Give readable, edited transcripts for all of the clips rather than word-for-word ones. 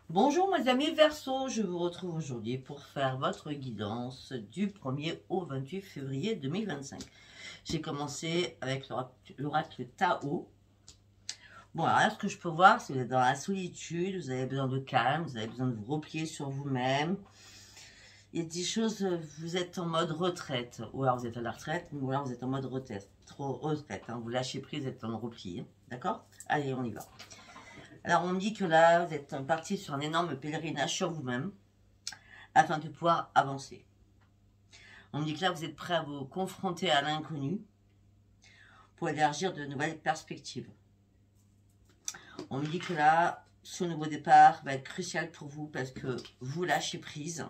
Bonjour mes amis Verseau, je vous retrouve aujourd'hui pour faire votre guidance du 1er au 28 février 2025. J'ai commencé avec l'oracle Tao. Bon, alors là, ce que je peux voir, c'est que vous êtes dans la solitude, vous avez besoin de calme, vous avez besoin de vous replier sur vous-même. Il y a des choses, vous êtes en mode retraite, ou alors vous êtes à la retraite, ou alors vous êtes en mode retraite, vous lâchez prise, vous êtes en repli, d'accord? Allez, on y va. Alors, on me dit que là, vous êtes parti sur un énorme pèlerinage sur vous-même afin de pouvoir avancer. On me dit que là, vous êtes prêt à vous confronter à l'inconnu pour élargir de nouvelles perspectives. On me dit que là, ce nouveau départ va être crucial pour vous parce que vous lâchez prise,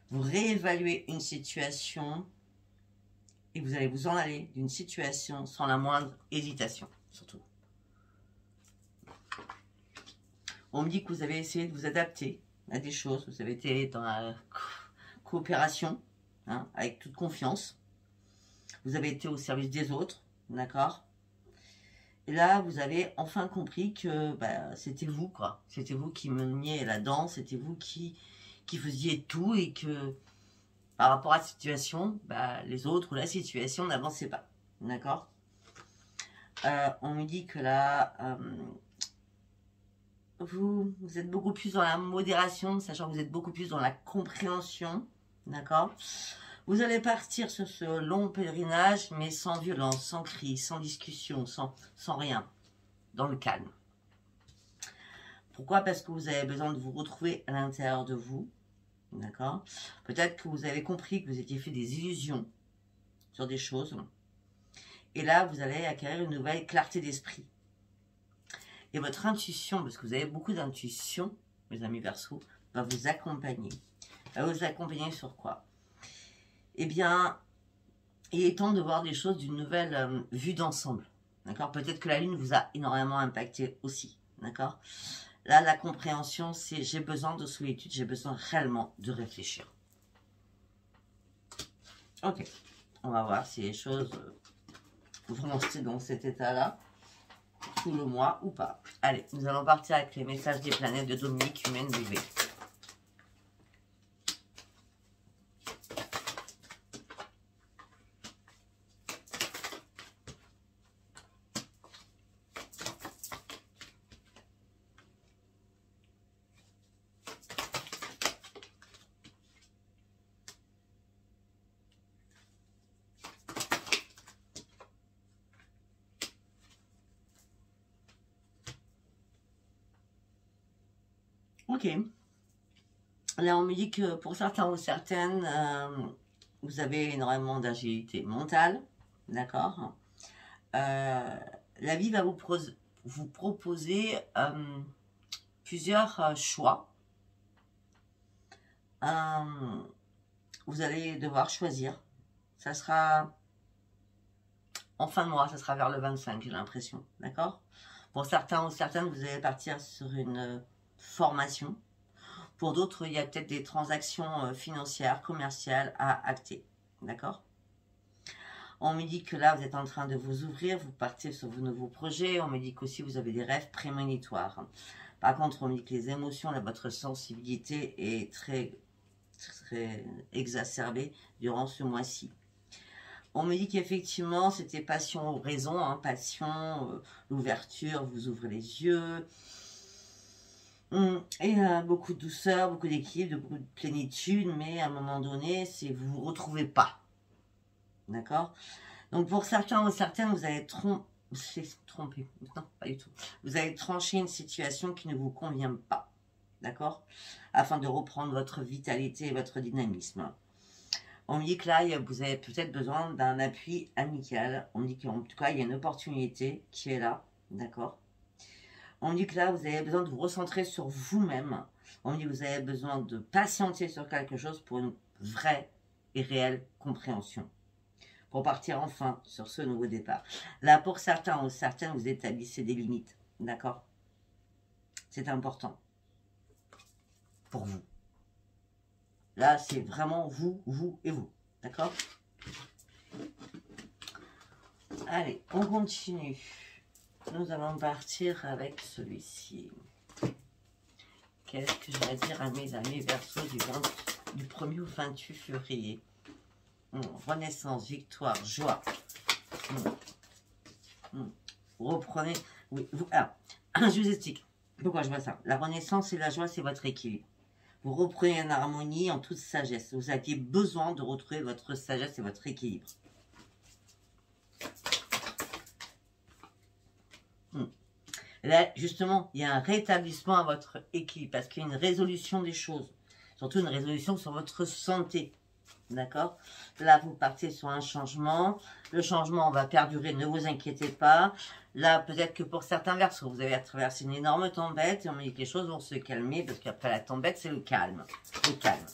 vous réévaluez une situation et vous allez vous en aller d'une situation sans la moindre hésitation, surtout. On me dit que vous avez essayé de vous adapter à des choses. Vous avez été dans la coopération, hein, avec toute confiance. Vous avez été au service des autres, d'accord? Et là, vous avez enfin compris que c'était vous, quoi. C'était vous qui meniez la danse, c'était vous qui faisiez tout et que par rapport à la situation, les autres ou la situation n'avançaient pas, d'accord? On me dit que là... Vous êtes beaucoup plus dans la modération, sachant que vous êtes beaucoup plus dans la compréhension, d'accord? Vous allez partir sur ce long pèlerinage, mais sans violence, sans cri, sans discussion, sans rien, dans le calme. Pourquoi? Parce que vous avez besoin de vous retrouver à l'intérieur de vous, d'accord? Peut-être que vous avez compris que vous étiez fait des illusions sur des choses, et là, vous allez acquérir une nouvelle clarté d'esprit. Et votre intuition, parce que vous avez beaucoup d'intuition, mes amis Verseau, va vous accompagner. Va vous accompagner sur quoi? Eh bien, il est temps de voir des choses d'une nouvelle vue d'ensemble. D'accord? Peut-être que la Lune vous a énormément impacté aussi. D'accord? Là, la compréhension, c'est j'ai besoin de solitude, j'ai besoin réellement de réfléchir. Ok. On va voir si les choses vont rester dans cet état-là tout le mois ou pas. Allez, nous allons partir avec les messages des planètes de Dominique Humaine Bébé. Ok. Là, on me dit que pour certains ou certaines, vous avez énormément d'agilité mentale. D'accord? La vie va vous proposer plusieurs choix. Vous allez devoir choisir. Ça sera en fin de mois, ça sera vers le 25, j'ai l'impression. D'accord? Pour certains ou certaines, vous allez partir sur une formation. Pour d'autres, il y a peut-être des transactions financières, commerciales à acter. D'accord? On me dit que là, vous êtes en train de vous ouvrir, vous partez sur vos nouveaux projets. On me dit qu'aussi, vous avez des rêves prémonitoires. Par contre, on me dit que les émotions, là, votre sensibilité est très exacerbée durant ce mois-ci. On me dit qu'effectivement, c'était passion ou raison, hein, passion, l'ouverture, vous ouvrez les yeux. Et beaucoup de douceur, beaucoup d'équilibre, beaucoup de plénitude, mais à un moment donné, c'est vous vous retrouvez pas. D'accord? Donc pour certains ou certaines, vous allez tromper. Non, pas du tout. Vous allez trancher une situation qui ne vous convient pas. D'accord? Afin de reprendre votre vitalité et votre dynamisme. On me dit que là, vous avez peut-être besoin d'un appui amical. On me dit qu'en tout cas, il y a une opportunité qui est là. D'accord? On me dit que là, vous avez besoin de vous recentrer sur vous-même. On me dit que vous avez besoin de patienter sur quelque chose pour une vraie et réelle compréhension. Pour partir enfin sur ce nouveau départ. Là, pour certains ou certaines, vous établissez des limites. D'accord? C'est important. Pour vous. Là, c'est vraiment vous, vous et vous. D'accord? Allez, on continue. Nous allons partir avec celui-ci. Qu'est-ce que je vais dire à mes amis Verseau du 1er au 28 février? Renaissance, victoire, joie. Vous reprenez... Oui, alors, je vous explique pourquoi je vois ça. La renaissance et la joie, c'est votre équilibre. Vous reprenez en harmonie, en toute sagesse. Vous aviez besoin de retrouver votre sagesse et votre équilibre. Là, justement, il y a un rétablissement à votre équilibre, parce qu'il y a une résolution des choses. Surtout une résolution sur votre santé. D'accord? Là, vous partez sur un changement. Le changement va perdurer, ne vous inquiétez pas. Là, peut-être que pour certains Verseaux, vous avez traversé une énorme tempête et on me dit que les choses vont se calmer, parce qu'après la tempête, c'est le calme. Le calme.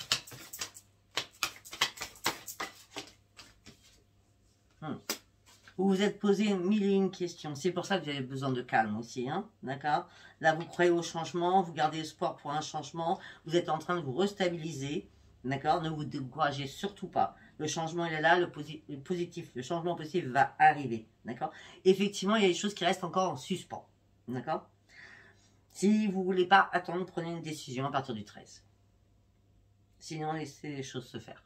Vous vous êtes posé mille et une questions. C'est pour ça que vous avez besoin de calme aussi. Hein, d'accord? Là, vous croyez au changement, vous gardez espoir pour un changement. Vous êtes en train de vous restabiliser. D'accord? Ne vous découragez surtout pas. Le changement, il est là, le positif, le changement positif va arriver. D'accord? Effectivement, il y a des choses qui restent encore en suspens. D'accord? Si vous ne voulez pas attendre, prenez une décision à partir du 13. Sinon, laissez les choses se faire.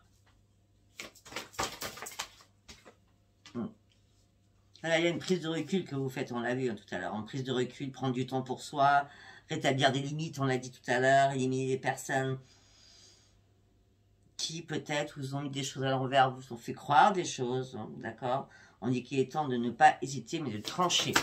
Là, il y a une prise de recul que vous faites, on l'a vu tout à l'heure. Une prise de recul, prendre du temps pour soi, rétablir des limites, on l'a dit tout à l'heure, éliminer les personnes qui peut-être vous ont mis des choses à l'envers, vous ont fait croire des choses, d'accord? On dit qu'il est temps de ne pas hésiter, mais de trancher.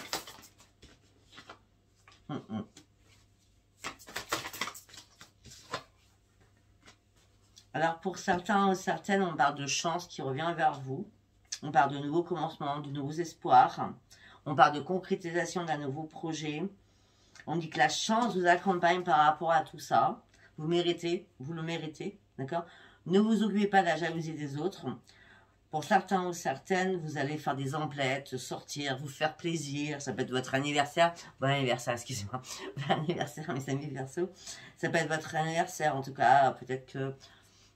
Alors, pour certains ou certaines, on parle de chance qui revient vers vous. On parle de nouveaux commencements, de nouveaux espoirs. On parle de concrétisation d'un nouveau projet. On dit que la chance vous accompagne par rapport à tout ça. Vous méritez, vous le méritez, d'accord? Ne vous occupez pas de la jalousie des autres. Pour certains ou certaines, vous allez faire des emplettes, sortir, vous faire plaisir. Ça peut être votre anniversaire. Bon anniversaire, excusez-moi. Bon anniversaire, mes amis Verseau. Ça peut être votre anniversaire, en tout cas. Peut-être que,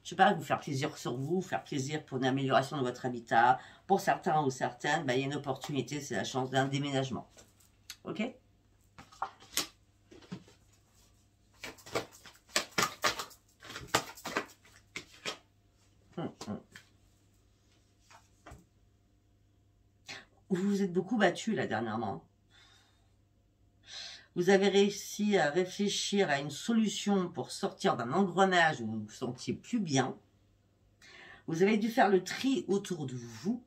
je sais pas, vous faire plaisir sur vous, faire plaisir pour une amélioration de votre habitat. Pour certains ou certaines, il y a une opportunité, c'est la chance d'un déménagement. Ok? Vous vous êtes beaucoup battu là dernièrement. Vous avez réussi à réfléchir à une solution pour sortir d'un engrenage où vous vous sentiez plus bien. Vous avez dû faire le tri autour de vous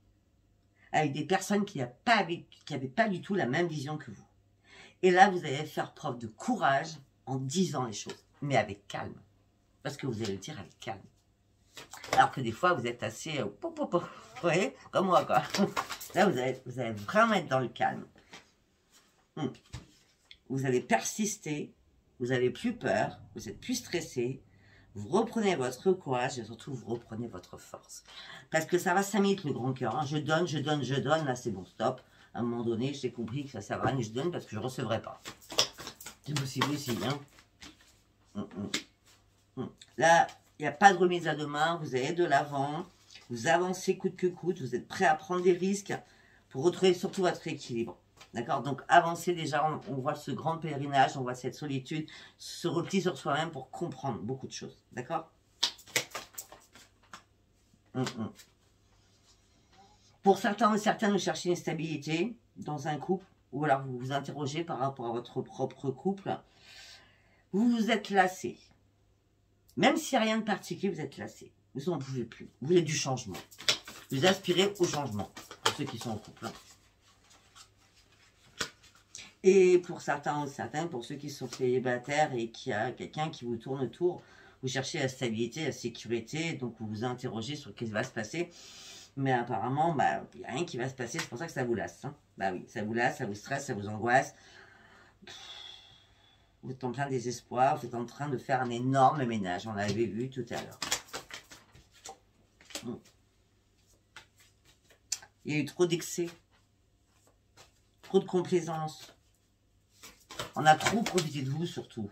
avec des personnes qui n'avaient pas du tout la même vision que vous. Et là, vous allez faire preuve de courage en disant les choses, mais avec calme. Parce que vous allez le dire avec calme. Alors que des fois, vous êtes assez... vous voyez, comme moi, quoi. Là, vous allez vraiment être dans le calme. Vous allez persister, vous n'avez plus peur, vous êtes plus stressé, vous reprenez votre courage et surtout, vous reprenez votre force. Parce que ça va 5 minutes, le grand cœur. Hein. Je donne, je donne, je donne. Là, c'est bon, stop. À un moment donné, j'ai compris que ça ne sert à rien, je donne parce que je ne recevrai pas. C'est possible aussi, hein. Là, il n'y a pas de remise à demain, vous allez de l'avant, vous avancez coûte que coûte, vous êtes prêt à prendre des risques pour retrouver surtout votre équilibre. D'accord? Donc, avancez déjà, on voit ce grand pèlerinage, on voit cette solitude, ce repli sur soi-même pour comprendre beaucoup de choses. D'accord? Pour certains ou certaines, vous cherchez une stabilité dans un couple, ou alors vous vous interrogez par rapport à votre propre couple. Vous vous êtes lassé. Même s'il n'y a rien de particulier, vous êtes lassé. Vous n'en pouvez plus. Vous voulez du changement. Vous aspirez au changement, pour ceux qui sont en couple. Et pour certains ou certaines, pour ceux qui sont célibataires et qui a quelqu'un qui vous tourne autour, vous cherchez la stabilité, la sécurité, donc vous vous interrogez sur ce qui va se passer. Mais apparemment, il n'y a rien qui va se passer, c'est pour ça que ça vous lasse. Hein. Oui, ça vous lasse, ça vous stresse, ça vous angoisse. Vous êtes en plein désespoir, vous êtes en train de faire un énorme ménage, on l'avait vu tout à l'heure. Il y a eu trop d'excès, trop de complaisance. On a trop profité de vous surtout.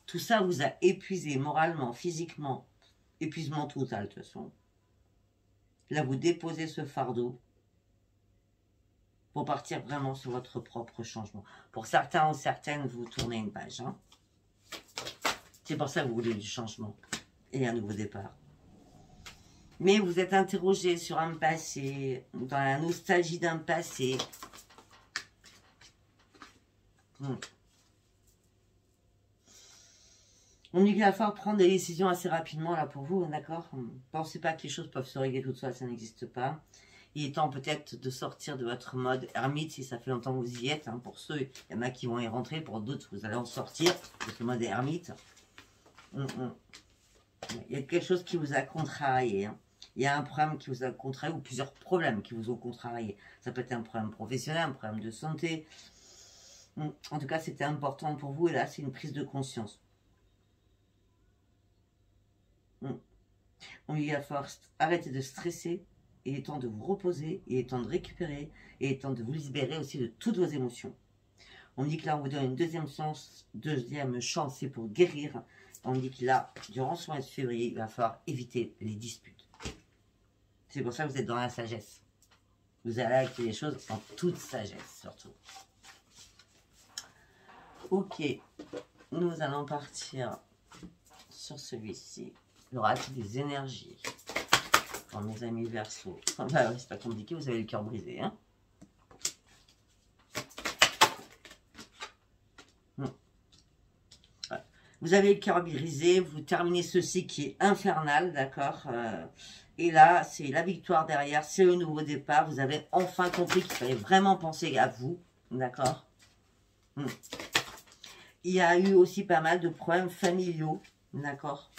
Tout ça vous a épuisé moralement, physiquement. Épuisement total de toute façon. Là, vous déposez ce fardeau. pour partir vraiment sur votre propre changement. Pour certains ou certaines, vous tournez une page. Hein. C'est pour ça que vous voulez du changement et un nouveau départ. Mais vous êtes interrogé sur un passé, dans la nostalgie d'un passé. On dit qu'il va falloir prendre des décisions assez rapidement là pour vous, d'accord? Pensez pas que les choses peuvent se régler toutes seules, ça n'existe pas. Il est temps peut-être de sortir de votre mode ermite si ça fait longtemps que vous y êtes. Hein. Pour ceux, il y en a qui vont y rentrer, pour d'autres, vous allez en sortir de ce mode ermite. Il y a quelque chose qui vous a contrarié. Hein. Il y a un problème qui vous a contrarié ou plusieurs problèmes qui vous ont contrarié. Ça peut être un problème professionnel, un problème de santé. En tout cas, c'était important pour vous et là, c'est une prise de conscience. On lui a force, arrêtez de stresser, il est temps de vous reposer, il est temps de récupérer, il est temps de vous libérer aussi de toutes vos émotions. On dit que là, on vous donne une deuxième chance, c'est pour guérir. On dit que là, durant ce mois de février, il va falloir éviter les disputes. C'est pour ça que vous êtes dans la sagesse. Vous allez acter les choses en toute sagesse, surtout. Ok, nous allons partir sur celui-ci. L'oracle des énergies. Pour mes amis Verseau. Enfin, c'est pas compliqué, vous avez le cœur brisé. Hein. Vous avez le cœur brisé, vous terminez ceci qui est infernal, d'accord. Et là, c'est la victoire derrière, c'est le nouveau départ. Vous avez enfin compris qu'il fallait vraiment penser à vous, d'accord. Il y a eu aussi pas mal de problèmes familiaux, d'accord.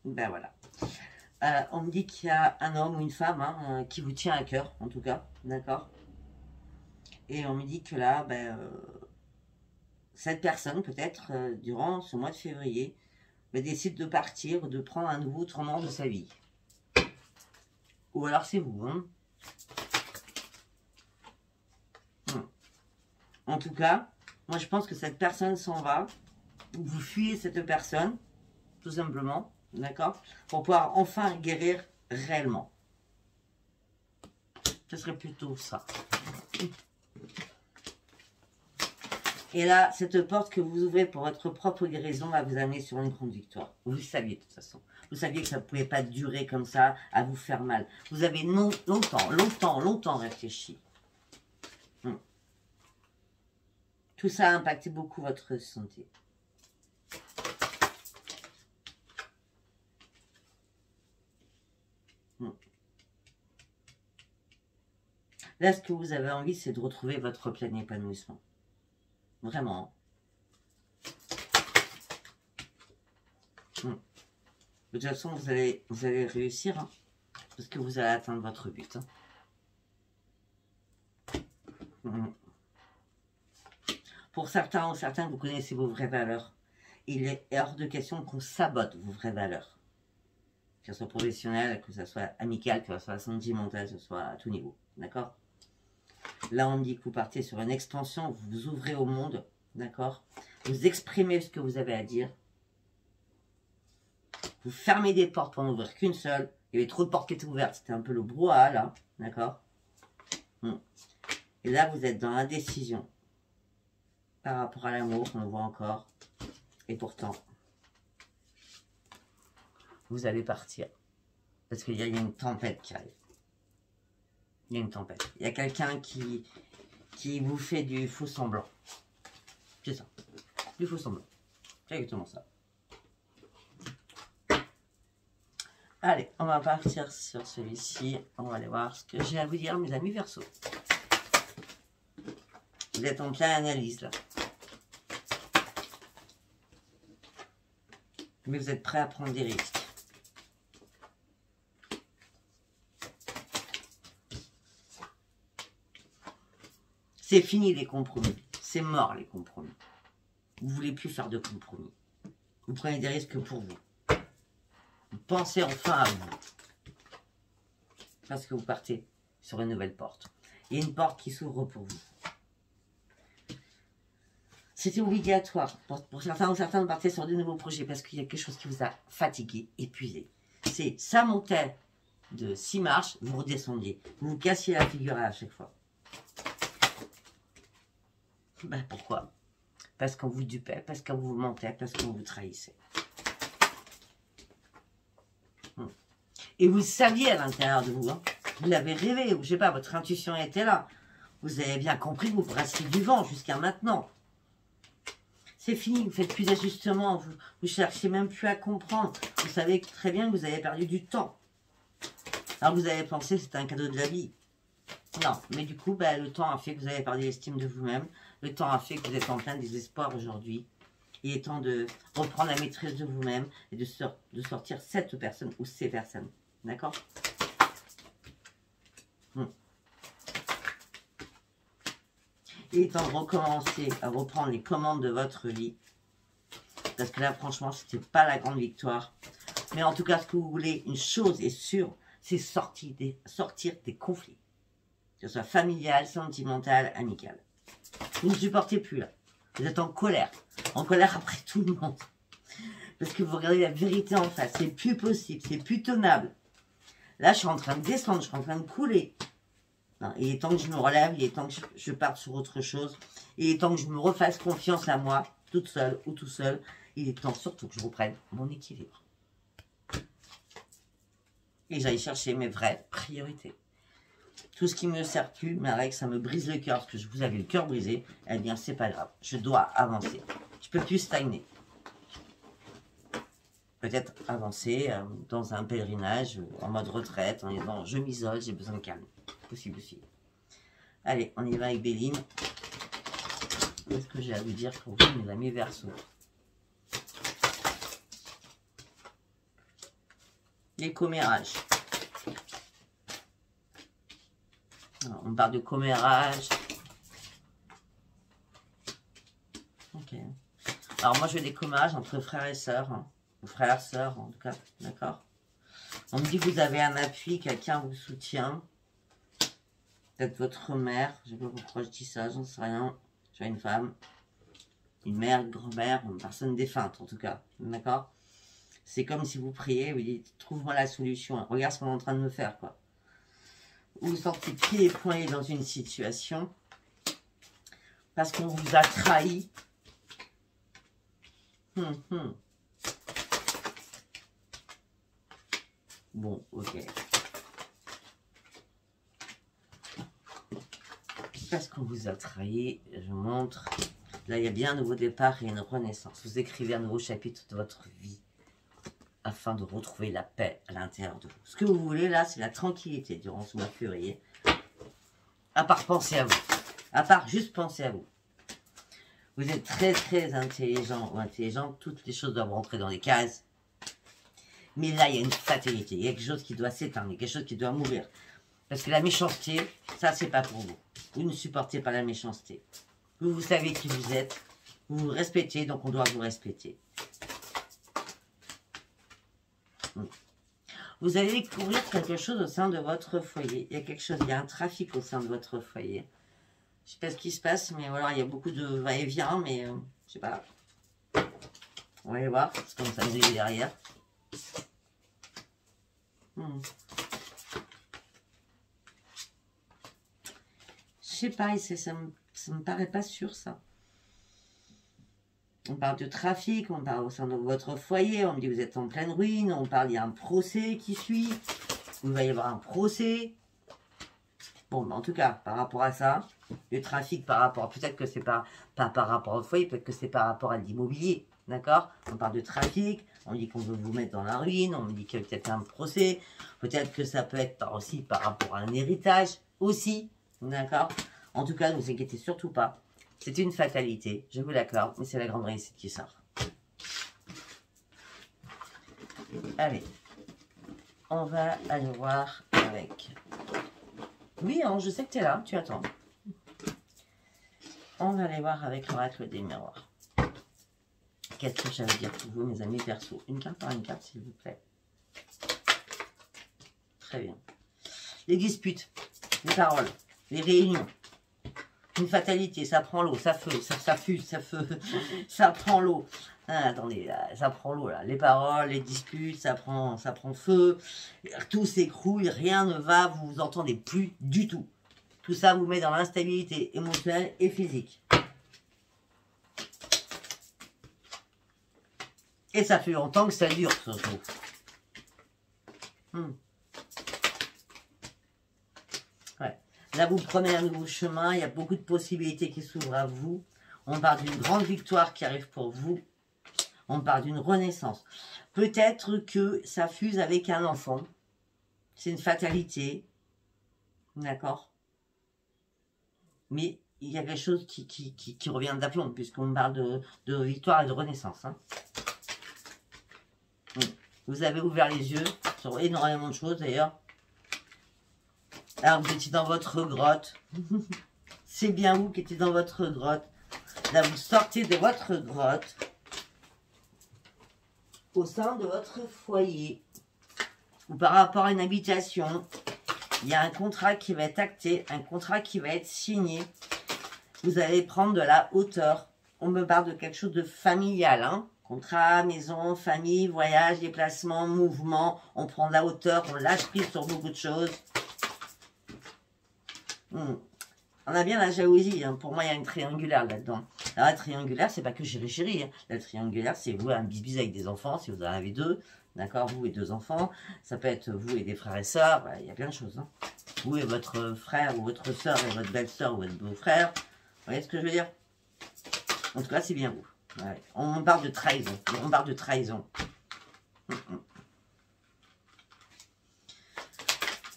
Ben voilà. On me dit qu'il y a un homme ou une femme hein, qui vous tient à cœur, en tout cas, d'accord. Et on me dit que là, cette personne, peut-être, durant ce mois de février, décide de partir, de prendre un nouveau tournant de sa vie. Ou alors c'est vous, hein. En tout cas, moi je pense que cette personne s'en va, vous fuyez cette personne, tout simplement, d'accord, pour pouvoir enfin guérir réellement. Ce serait plutôt ça. Et là, cette porte que vous ouvrez pour votre propre guérison va vous amener sur une grande victoire. Vous le saviez de toute façon. Vous saviez que ça ne pouvait pas durer comme ça, à vous faire mal. Vous avez longtemps réfléchi. Tout ça a impacté beaucoup votre santé. Là, ce que vous avez envie, c'est de retrouver votre plein épanouissement. Vraiment. De toute façon, vous allez réussir, hein, parce que vous allez atteindre votre but. Hein. Pour certains ou certaines, vous connaissez vos vraies valeurs. Il est hors de question qu'on sabote vos vraies valeurs. Que ce soit professionnel, que ce soit amical, que ce soit sentimental, que ce soit à tout niveau. D'accord? Là, on dit que vous partez sur une expansion, vous vous ouvrez au monde, d'accord? Vous exprimez ce que vous avez à dire. Vous fermez des portes pour n'ouvrir qu'une seule. Il y avait trop de portes qui étaient ouvertes, c'était un peu le brouhaha, là, d'accord? Et là, vous êtes dans l'indécision par rapport à l'amour, on le voit encore. Et pourtant, vous allez partir. Parce qu'il y a une tempête qui arrive. Il y a une tempête. Il y a quelqu'un qui vous fait du faux semblant. C'est ça. Du faux semblant. C'est exactement ça. Allez, on va partir sur celui-ci. On va aller voir ce que j'ai à vous dire, mes amis Verseau. Vous êtes en pleine analyse, là. Mais vous êtes prêts à prendre des risques. C'est fini les compromis. C'est mort les compromis. Vous ne voulez plus faire de compromis. Vous prenez des risques pour vous. Vous pensez enfin à vous. Parce que vous partez sur une nouvelle porte. Il y a une porte qui s'ouvre pour vous. c'était obligatoire. Pour certains ou certains de partir sur de nouveaux projets parce qu'il y a quelque chose qui vous a fatigué, épuisé. C'est ça montait de 6 marches, vous redescendiez. Vous vous cassiez la figure à chaque fois. Ben pourquoi? Parce qu'on vous dupait, parce qu'on vous mentait, parce qu'on vous trahissait. Et vous saviez à l'intérieur de vous, hein, vous l'avez rêvé, ou je sais pas, votre intuition était là. Vous avez bien compris que vous brassiez du vent jusqu'à maintenant. C'est fini, vous ne faites plus d'ajustements, vous ne cherchez même plus à comprendre. Vous savez très bien que vous avez perdu du temps. Alors vous avez pensé que c'était un cadeau de la vie. Non, mais du coup, ben, le temps a fait que vous avez perdu l'estime de vous-même. Le temps a fait que vous êtes en plein désespoir aujourd'hui. Il est temps de reprendre la maîtrise de vous-même et de sortir cette personne ou ces personnes. D'accord? Il est temps de recommencer à reprendre les commandes de votre vie. Parce que là, franchement, c'était pas la grande victoire. Mais en tout cas, ce que vous voulez, une chose est sûre, c'est sortir des conflits. Que ce soit familial, sentimental, amical. Vous ne supportez plus là. Vous êtes en colère. En colère après tout le monde. Parce que vous regardez la vérité en face. C'est plus possible. C'est plus tenable. Là, je suis en train de descendre. Je suis en train de couler. Non, il est temps que je me relève. Il est temps que je parte sur autre chose. Il est temps que je me refasse confiance à moi. Toute seule ou tout seul. Il est temps surtout que je reprenne mon équilibre. Et j'aille chercher mes vraies priorités. Tout ce qui me sert plus, mais avec ça me brise le cœur, parce que je vous avais le cœur brisé, eh bien c'est pas grave, je dois avancer. Je peux plus stagner. Peut-être avancer dans un pèlerinage, en mode retraite, en disant je m'isole, j'ai besoin de calme. Possible aussi. Allez, on y va avec Béline. Qu'est-ce que j'ai à vous dire pour vous, mes amis Verseaux? Les commérages. Alors, on parle de commérage. Ok. Alors moi je veux des commérages entre frères et sœurs. Hein. Ou frères, sœurs en tout cas. D'accord. On me dit que vous avez un appui, quelqu'un vous soutient. Peut-être votre mère. Je ne sais pas pourquoi je dis ça, j'en sais rien. Je vois une femme. Une mère, une grand-mère, une personne défunte en tout cas. D'accord. C'est comme si vous priez, vous dites, trouve-moi la solution. Regarde ce qu'on est en train de me faire, quoi. Vous sortez pieds et poings dans une situation parce qu'on vous a trahi. Bon, ok. Parce qu'on vous a trahi, je montre. Là, il y a bien un nouveau départ et une renaissance. Vous écrivez un nouveau chapitre de votre vie afin de retrouver la paix à l'intérieur de vous. Ce que vous voulez là, c'est la tranquillité durant ce mois de février. À part penser à vous. À part juste penser à vous. Vous êtes très très intelligent ou intelligente. Toutes les choses doivent rentrer dans les cases. Mais là, il y a une fatalité. Il y a quelque chose qui doit s'éteindre. Il y a quelque chose qui doit mourir. Parce que la méchanceté, ça, c'est pas pour vous. Vous ne supportez pas la méchanceté. Vous savez qui vous êtes. Vous vous respectez, donc on doit vous respecter. Vous allez découvrir quelque chose au sein de votre foyer. Il y a quelque chose, il y a un trafic au sein de votre foyer. Je ne sais pas ce qui se passe, mais voilà, il y a beaucoup de va-et-vient, mais je sais pas. On va aller voir, c'est comme ça, vous avez derrière. Je sais pas, ça me paraît pas sûr, ça. On parle de trafic, on parle au sein de votre foyer, on me dit que vous êtes en pleine ruine, on parle, il y a un procès qui suit, il va y avoir un procès. Bon, en tout cas, par rapport à ça, le trafic par rapport, peut-être que c'est pas par rapport au foyer, peut-être que c'est par rapport à l'immobilier, d'accord? On parle de trafic, on dit qu'on veut vous mettre dans la ruine, on me dit qu'il y a peut-être un procès, peut-être que ça peut être aussi par rapport à un héritage, aussi, d'accord? En tout cas, ne vous inquiétez surtout pas. C'est une fatalité, je vous l'accorde, mais c'est la grande réussite qui sort. Allez, on va aller voir avec... Oui, hein, je sais que tu es là, tu attends. On va aller voir avec l'oracle des miroirs. Qu'est-ce que j'allais dire pour vous, mes amis Verseaux? Une carte par une carte, s'il vous plaît. Très bien. Les disputes, les paroles, les réunions. Une fatalité, ça prend l'eau, ça fuse, ça prend l'eau. Ah, attendez, là, ça prend l'eau, là. Les paroles, les disputes, ça prend feu. Tout s'écroule, rien ne va, vous vous entendez plus du tout. Tout ça vous met dans l'instabilité émotionnelle et physique. Et ça fait longtemps que ça dure, surtout. Ouais. Là, vous prenez un nouveau chemin, il y a beaucoup de possibilités qui s'ouvrent à vous. On parle d'une grande victoire qui arrive pour vous. On parle d'une renaissance. Peut-être que ça fuse avec un enfant. C'est une fatalité. D'accord? Mais il y a quelque chose qui revient d'aplomb, puisqu'on parle de victoire et de renaissance. Hein. Vous avez ouvert les yeux sur énormément de choses, d'ailleurs. Alors, vous étiez dans votre grotte. C'est bien vous qui étiez dans votre grotte. Là, vous sortez de votre grotte au sein de votre foyer. Ou par rapport à une habitation, il y a un contrat qui va être acté, un contrat qui va être signé. Vous allez prendre de la hauteur. On me parle de quelque chose de familial, hein. Contrat, maison, famille, voyage, déplacement, mouvement. On prend de la hauteur, on lâche prise sur beaucoup de choses. On a bien la jalousie. Hein. Pour moi, il y a une triangulaire là-dedans. Alors, la triangulaire, c'est pas que chérie. Hein. La triangulaire, c'est vous, un bisbis avec des enfants, si vous en avez deux. D'accord, vous et deux enfants. Ça peut être vous et des frères et sœurs. Il y a plein de choses. Hein. Vous et votre frère ou votre sœur et votre belle-sœur ou votre beau-frère. Vous voyez ce que je veux dire? En tout cas, c'est bien vous. Ouais. On parle de trahison. On parle de trahison.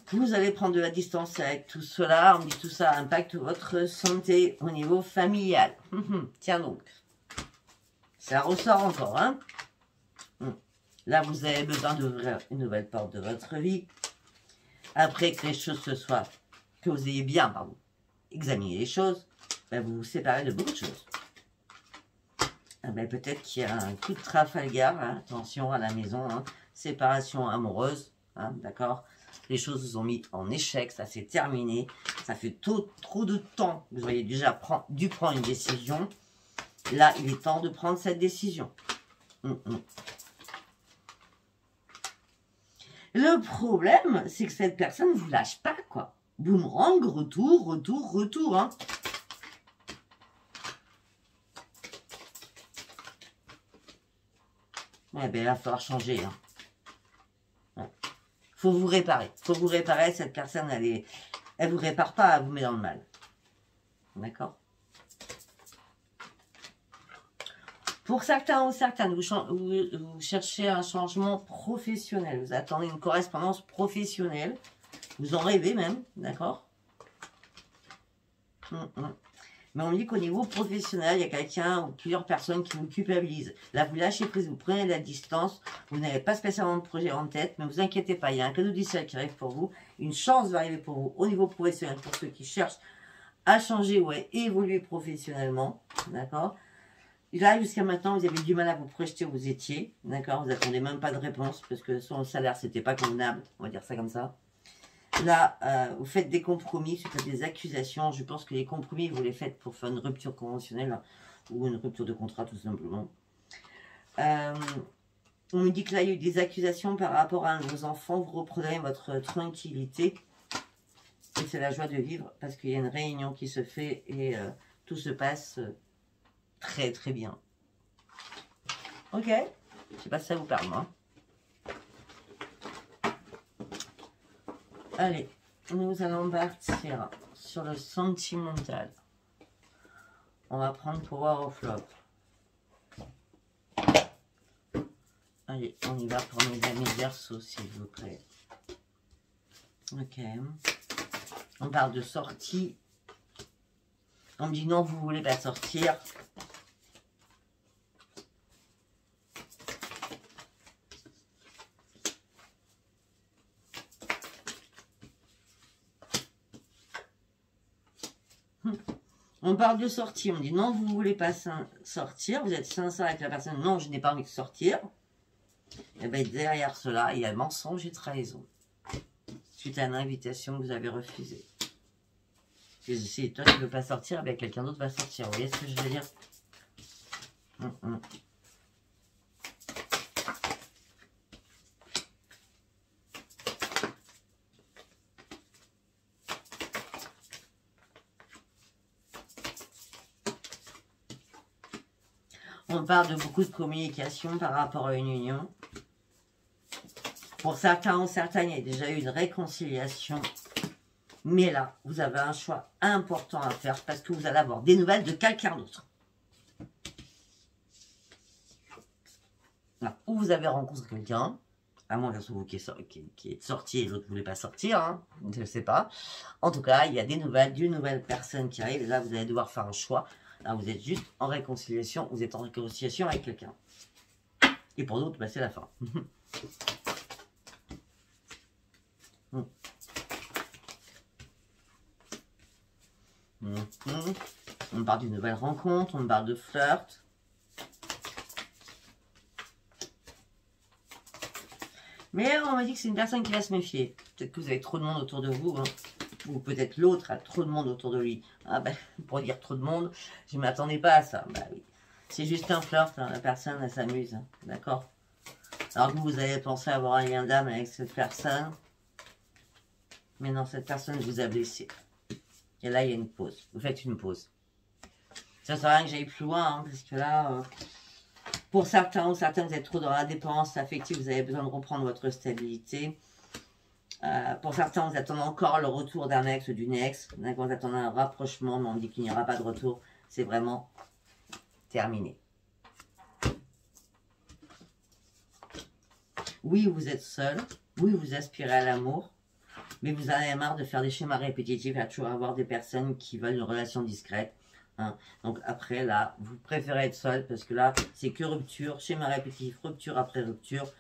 Vous allez prendre de la distance avec tout cela. On dit tout ça impacte votre santé au niveau familial. Tiens donc. Ça ressort encore. Hein. Là, vous avez besoin d'ouvrir une nouvelle porte de votre vie. Après que les choses se soient, que vous ayez bien, examiné les choses, ben vous vous séparez de beaucoup de choses. Ben peut-être qu'il y a un coup de Trafalgar, hein, attention à la maison, hein, séparation amoureuse, hein, d'accord? Les choses vous ont mis en échec, ça s'est terminé, ça fait trop de temps, vous auriez déjà dû prendre une décision. Là, il est temps de prendre cette décision. Le problème, c'est que cette personne ne vous lâche pas, quoi. Boomerang, retour, hein. Ouais, ben, il va falloir changer, hein. Ouais. Faut vous réparer. Cette personne, elle vous répare pas, elle vous met dans le mal. D'accord? Pour certains ou certaines, vous cherchez un changement professionnel. Vous attendez une correspondance professionnelle. Vous en rêvez même, d'accord? Mais on dit qu'au niveau professionnel, il y a quelqu'un ou plusieurs personnes qui vous culpabilisent. Là, vous lâchez prise, vous prenez de la distance. Vous n'avez pas spécialement de projet en tête, mais vous inquiétez pas. Il y a un cadeau du ciel qui arrive pour vous. Une chance va arriver pour vous au niveau professionnel, pour ceux qui cherchent à changer ou à évoluer professionnellement, d'accord? Là, jusqu'à maintenant, vous avez du mal à vous projeter où vous étiez, d'accord? Vous n'attendez même pas de réponse parce que son salaire, c'était pas convenable, on va dire ça comme ça. Là, vous faites des compromis suite à des accusations. Je pense que les compromis, vous les faites pour faire une rupture conventionnelle ou une rupture de contrat, tout simplement. On me dit que là, il y a eu des accusations par rapport à un de vos enfants. Vous reprenez votre tranquillité. Et c'est la joie de vivre parce qu'il y a une réunion qui se fait et tout se passe très, très bien. Ok? Je sais pas si ça vous parle, moi. Allez, nous allons partir sur le sentimental. On va prendre Power of Love. Allez, on y va pour mes amis Verseau, s'il vous plaît. Ok. On parle de sortie. On me dit non, vous voulez pas sortir. On parle de sortie, on dit non, vous ne voulez pas sortir, vous êtes sincère avec la personne, non, je n'ai pas envie de sortir. Et bien derrière cela, il y a mensonge et trahison. Suite à une invitation que vous avez refusée. Si toi tu ne veux pas sortir, ben, quelqu'un d'autre va sortir. Vous voyez ce que je veux dire? On parle de beaucoup de communication par rapport à une union. Pour certains ou certaines, il y a déjà eu une réconciliation. Mais là, vous avez un choix important à faire parce que vous allez avoir des nouvelles de quelqu'un d'autre. Ou vous avez rencontré quelqu'un, à moins que ce soit vous qui êtes sorti et l'autre ne voulait pas sortir, hein, je ne sais pas. En tout cas, il y a des nouvelles d'une nouvelle personne qui arrive. Et là, vous allez devoir faire un choix. Là, vous êtes juste en réconciliation. Vous êtes en réconciliation avec quelqu'un. Et pour d'autres, bah, c'est la fin. On parle d'une nouvelle rencontre, on parle de flirt. Mais on m'a dit que c'est une personne qui va se méfier. Peut-être que vous avez trop de monde autour de vous, hein. Ou peut-être l'autre a trop de monde autour de lui. Ah ben, pour dire trop de monde, je ne m'attendais pas à ça. Bah oui. C'est juste un flirt, hein. La personne, elle s'amuse, hein. D'accord? Alors que vous avez pensé avoir un lien d'âme avec cette personne. Mais non, cette personne vous a blessé. Et là, il y a une pause. Vous faites une pause. Ça sert à rien que j'aille plus loin, hein, parce que là, pour certains ou certaines, vous êtes trop dans la dépendance affective, vous avez besoin de reprendre votre stabilité. Pour certains, vous attendez encore le retour d'un ex ou d'une ex. Vous attendez un rapprochement, mais on dit qu'il n'y aura pas de retour. C'est vraiment terminé. Oui, vous êtes seul. Oui, vous aspirez à l'amour. Mais vous en avez marre de faire des schémas répétitifs, à toujours avoir des personnes qui veulent une relation discrète. Hein. Donc après, là, vous préférez être seul parce que là, c'est que rupture, schéma répétitif, rupture après rupture.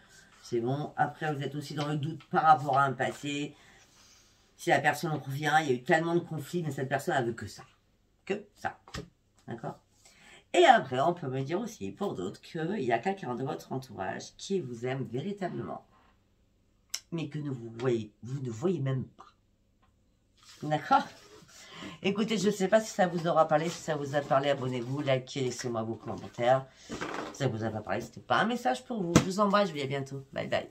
C'est bon. Après, vous êtes aussi dans le doute par rapport à un passé. Si la personne revient, il y a eu tellement de conflits, mais cette personne, elle veut que ça. Que ça. D'accord? Et après, on peut me dire aussi, pour d'autres, qu'il y a quelqu'un de votre entourage qui vous aime véritablement. Mais que vous ne voyez même pas. D'accord? Écoutez, je ne sais pas si ça vous aura parlé. Si ça vous a parlé, abonnez-vous, likez, laissez-moi vos commentaires. Si ça vous a pas parlé, ce n'était pas un message pour vous. Je vous embrasse, je vous dis à bientôt. Bye bye.